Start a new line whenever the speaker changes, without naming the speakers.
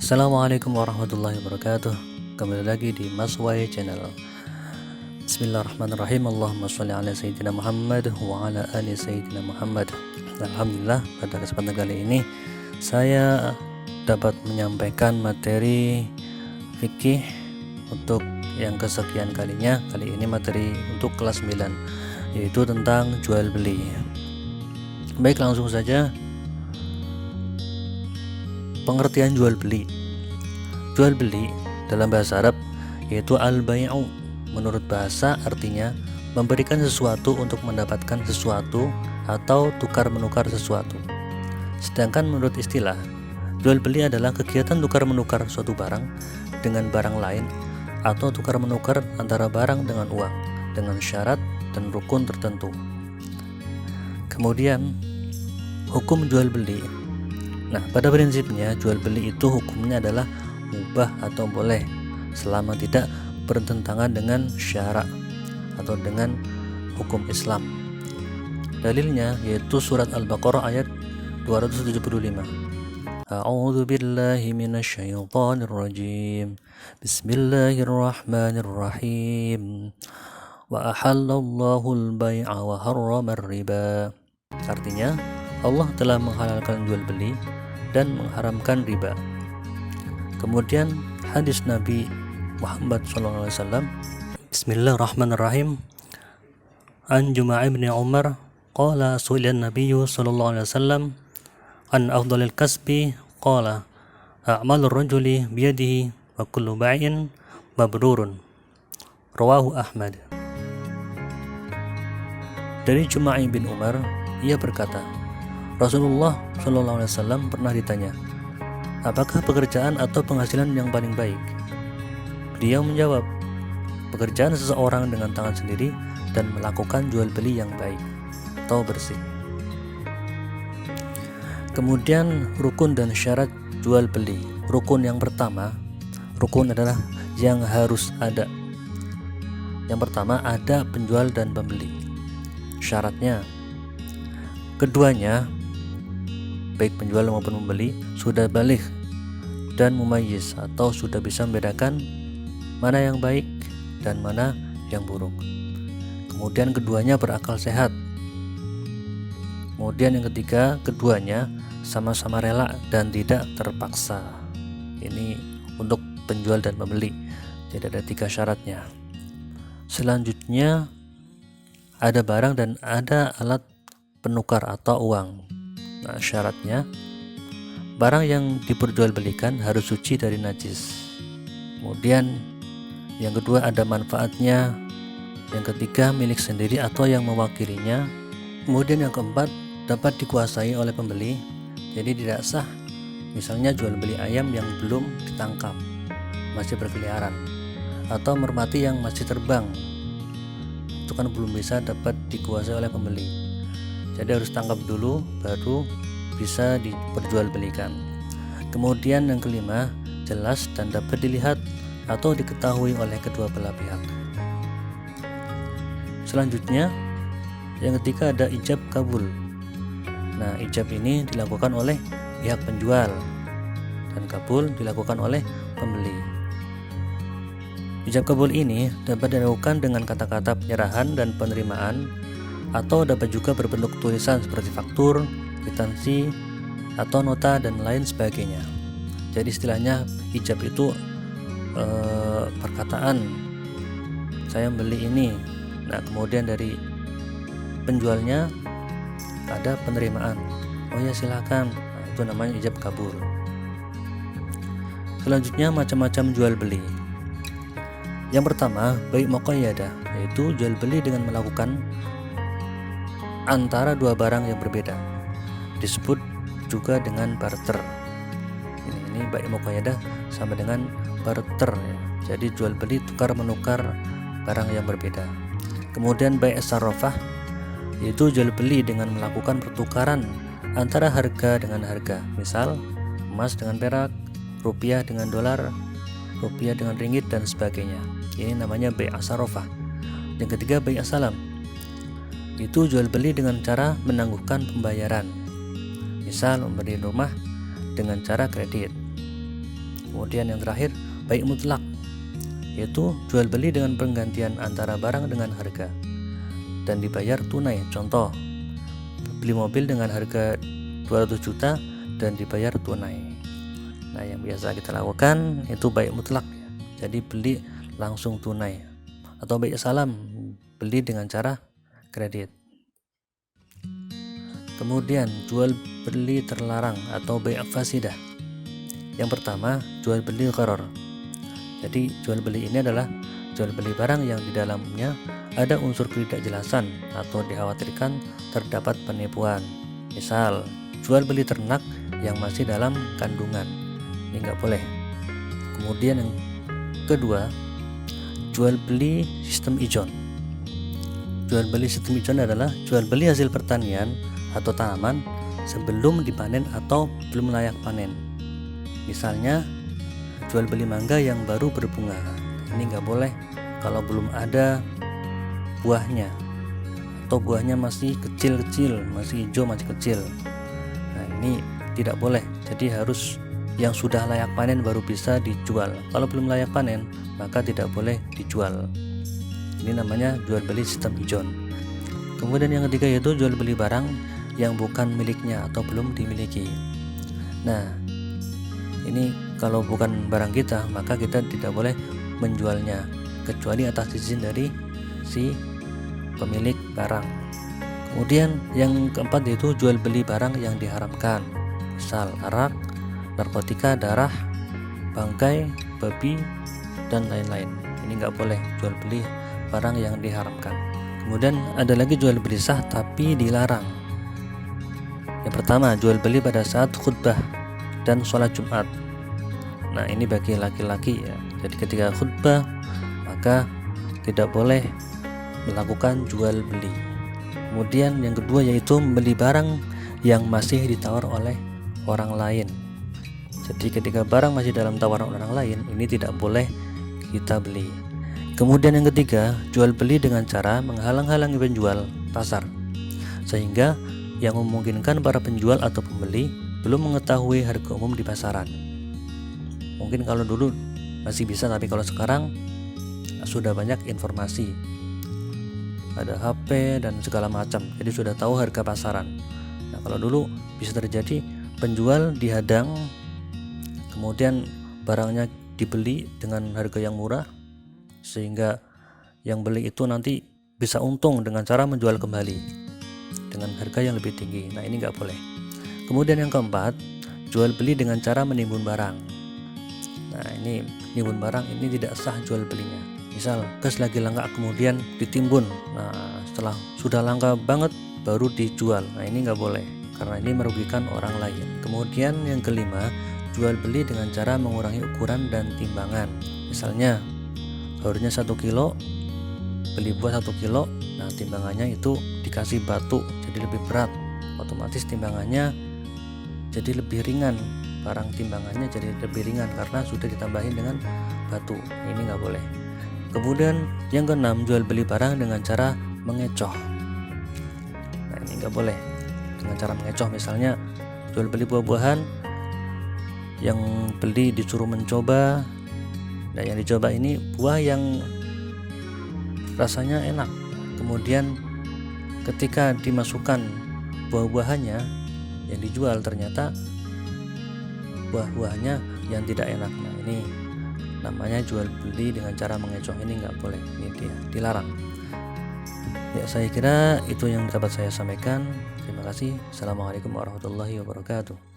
Assalamualaikum warahmatullahi wabarakatuh. Kembali lagi di Maswai Channel. Bismillahirrahmanirrahim. Allahumma sholli ala sayyidina Muhammad wa ala ali sayyidina Muhammad. Alhamdulillah, pada kesempatan kali ini saya dapat menyampaikan materi fikih untuk yang kesekian kalinya. Kali ini materi untuk kelas 9, yaitu tentang jual beli. Baik, langsung saja. Pengertian jual beli. Jual beli dalam bahasa Arab yaitu al-bai'u. Menurut bahasa artinya memberikan sesuatu untuk mendapatkan sesuatu atau tukar menukar sesuatu. Sedangkan menurut istilah, jual beli adalah kegiatan tukar menukar suatu barang dengan barang lain atau tukar menukar antara barang dengan uang dengan syarat dan rukun tertentu. Kemudian hukum jual beli. Nah, pada prinsipnya jual beli itu hukumnya adalah mubah atau boleh selama tidak bertentangan dengan syarak atau dengan hukum Islam. Dalilnya yaitu surat Al-Baqarah ayat 275. A'udzu billahi minasyaitonir rajim. Bismillahirrahmanirrahim. Wa ahallallahu al-bai'a wa harrama ar-riba. Artinya, Allah telah menghalalkan jual beli dan mengharamkan riba. Kemudian hadis Nabi Muhammad SAW, Bismillahirrahmanirrahim. An Juma'i bin Umar qala su'ila an-nabiyyu sallallahu alaihi wasallam an afdhalil kasbi qala a'malur rajuli biyadihi wa kullu bai'in mabrurun. Rawahu Ahmad. Dari Juma'i bin Umar, ia berkata, Rasulullah SAW pernah ditanya, apakah pekerjaan atau penghasilan yang paling baik? Beliau menjawab, pekerjaan seseorang dengan tangan sendiri dan melakukan jual beli yang baik atau bersih. Kemudian rukun dan syarat jual beli. Rukun yang pertama, rukun adalah yang harus ada. Yang pertama, ada penjual dan pembeli. Syaratnya, keduanya baik penjual maupun pembeli sudah baligh dan mumayyiz atau sudah bisa membedakan mana yang baik dan mana yang buruk. Kemudian keduanya berakal sehat. Kemudian yang ketiga, keduanya sama-sama rela dan tidak terpaksa. Ini untuk penjual dan pembeli. Jadi ada 3 syaratnya. Selanjutnya ada barang dan ada alat penukar atau uang. Nah, syaratnya barang yang diperjualbelikan harus suci dari najis. Kemudian yang kedua ada manfaatnya. Yang ketiga milik sendiri atau yang mewakilinya. Kemudian yang keempat dapat dikuasai oleh pembeli. Jadi tidak sah misalnya jual beli ayam yang belum ditangkap, masih berkeliaran, atau merpati yang masih terbang. Itu kan belum bisa dapat dikuasai oleh pembeli. Jadi harus tangkap dulu baru bisa diperjualbelikan. Kemudian yang kelima, jelas dan dapat dilihat atau diketahui oleh kedua belah pihak. Selanjutnya, yang ketiga ada ijab kabul. Nah, ijab ini dilakukan oleh pihak penjual dan kabul dilakukan oleh pembeli. Ijab kabul ini dapat dilakukan dengan kata-kata penyerahan dan penerimaan, atau dapat juga berbentuk tulisan seperti faktur, kwitansi, atau nota dan lain sebagainya. Jadi istilahnya ijab itu perkataan saya beli ini. Nah, kemudian dari penjualnya ada penerimaan. Oh ya, silakan. Nah, itu namanya ijab kabul. Selanjutnya macam-macam jual beli. Yang pertama, bai' muqayyadah, yaitu jual beli dengan melakukan antara dua barang yang berbeda, disebut juga dengan barter. Ini bai' muqayyadah sama dengan barter ya. Jadi jual beli tukar menukar barang yang berbeda. Kemudian bai' sarrafah, yaitu jual beli dengan melakukan pertukaran antara harga dengan harga, misal emas dengan perak, rupiah dengan dolar, rupiah dengan ringgit dan sebagainya. Ini namanya bai' sarrafah. Yang ketiga bai' salam, itu jual beli dengan cara menangguhkan pembayaran, misal memberi rumah dengan cara kredit. Kemudian yang terakhir bai mutlak, yaitu jual beli dengan penggantian antara barang dengan harga dan dibayar tunai. Contoh, beli mobil dengan harga 200 juta dan dibayar tunai. Nah, yang biasa kita lakukan itu bai mutlak ya. Jadi beli langsung tunai, atau bai salam, beli dengan cara kredit. Kemudian jual beli terlarang atau bai fasidah. Yang pertama, jual beli gharar. Jadi jual beli ini adalah jual beli barang yang di dalamnya ada unsur ketidakjelasan atau dikhawatirkan terdapat penipuan. Misal, jual beli ternak yang masih dalam kandungan, ini nggak boleh. Kemudian yang kedua, jual beli sistem ijon. Jual beli sistem ijon adalah jual beli hasil pertanian atau tanaman sebelum dipanen atau belum layak panen. Misalnya, jual beli mangga yang baru berbunga, ini nggak boleh kalau belum ada buahnya, atau buahnya masih kecil-kecil, masih hijau, masih kecil. Nah, ini tidak boleh. Jadi harus yang sudah layak panen baru bisa dijual. Kalau belum layak panen, maka tidak boleh dijual. Ini namanya jual beli sistem ijon. Kemudian yang ketiga yaitu jual beli barang yang bukan miliknya atau belum dimiliki. Nah, ini kalau bukan barang kita, maka kita tidak boleh menjualnya kecuali atas izin dari si pemilik barang. Kemudian yang keempat yaitu jual beli barang yang diharamkan. Misal arak, narkotika, darah, bangkai, babi, dan lain-lain. Ini nggak boleh jual beli barang yang diharamkan. Kemudian ada lagi jual beli sah tapi dilarang. Yang pertama, jual beli pada saat khutbah dan sholat Jumat. Nah, ini bagi laki-laki ya. Jadi ketika khutbah maka tidak boleh melakukan jual beli. Kemudian yang kedua yaitu membeli barang yang masih ditawar oleh orang lain. Jadi ketika barang masih dalam tawaran orang lain, ini tidak boleh kita beli. Kemudian yang ketiga, jual beli dengan cara menghalang-halangi penjual pasar, sehingga yang memungkinkan para penjual atau pembeli belum mengetahui harga umum di pasaran. Mungkin kalau dulu masih bisa, tapi kalau sekarang sudah banyak informasi, ada HP dan segala macam, jadi sudah tahu harga pasaran. Nah, kalau dulu bisa terjadi penjual dihadang, kemudian barangnya dibeli dengan harga yang murah, sehingga yang beli itu nanti bisa untung dengan cara menjual kembali dengan harga yang lebih tinggi. Nah, ini nggak boleh. Kemudian yang keempat, jual beli dengan cara menimbun barang. Nah, ini nimbun barang ini tidak sah jual belinya. Misal gas lagi langka kemudian ditimbun. Nah, setelah sudah langka banget baru dijual. Nah, ini nggak boleh karena ini merugikan orang lain. Kemudian yang kelima, jual beli dengan cara mengurangi ukuran dan timbangan. Misalnya harusnya 1 kilo, beli buah 1 kilo. Nah, timbangannya itu dikasih batu jadi lebih berat, otomatis timbangannya jadi lebih ringan. Barang timbangannya jadi lebih ringan karena sudah ditambahin dengan batu. Ini nggak boleh. Kemudian yang keenam, jual beli barang dengan cara mengecoh. Nah, ini nggak boleh dengan cara mengecoh. Misalnya jual beli buah-buahan, yang beli disuruh mencoba. Nah, yang dicoba ini buah yang rasanya enak. Kemudian ketika dimasukkan buah-buahannya yang dijual, ternyata buah-buahnya yang tidak enak. Nah, ini namanya jual beli dengan cara mengecoh. Ini nggak boleh, ini dia dilarang. Ya, saya kira itu yang dapat saya sampaikan. Terima kasih. Assalamualaikum warahmatullahi wabarakatuh.